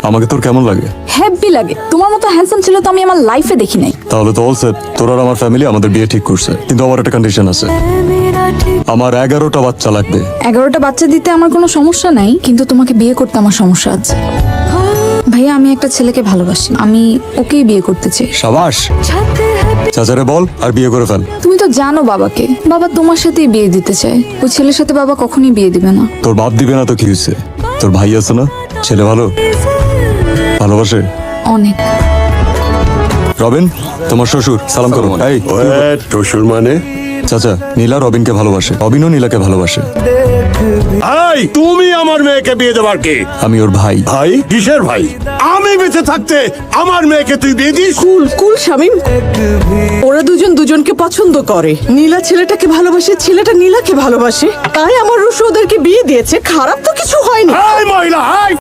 আমাকে তোর কেমন লাগে? হ্যাপি লাগে। তোমার মতো হ্যান্ডসাম ছিল তো আমি আমার লাইফে দেখি নাই। তাহলে তো অল সেট। তোর আর আমার ফ্যামিলি আমাদের বিয়ে ঠিক করছে, কিন্তু আমার একটা কন্ডিশন আছে। আমার 11টা বাচ্চা লাগবে। 11টা বাচ্চা দিতে আমার কোনো সমস্যা নাই, কিন্তু তোমাকে বিয়ে করতে আমার সমস্যা আছে। ভাইয়া, আমি একটা ছেলেকে ভালোবাসি, আমি ওকেই বিয়ে করতে চাই। সাবাস, চাচারে বল আর বিয়ে করে ফেল। তুমি তো জানো বাবাকে, বাবা তোমার সাথেই বিয়ে দিতে চায়। ওই ছেলের সাথে বাবা কখনই বিয়ে দিবে না। তোর বাপ দিবে না তো কি হয়েছে? তোর ভাই আছে না? ছেলে ভালো, ভালোবাসে অনেক। রবিন, তোমার শ্বশুর, সালাম করো। এই শ্বশুর মানে? চাচা, নীলা রবিনকে ভালোবাসে, রবিনও নীলাকে ভালোবাসে। এই, তুমি আমার মেয়েকে বিয়ে দেবার কে? আমি ওর ভাই। ভাই? কিসের ভাই? আমি বেঁচে থাকতে আমার মেয়েকে তুই বিয়ে দিস? কুল শামিম, ওরা দুজন দুজনকে পছন্দ করে। নীলা ছেলেটাকে ভালোবাসে, ছেলেটা নীলাকে ভালোবাসে, তাই আমার রুশু ওদেরকে বিয়ে দিয়েছে। খারাপ তো কিছু হয়নি। এই মহিলা, এই!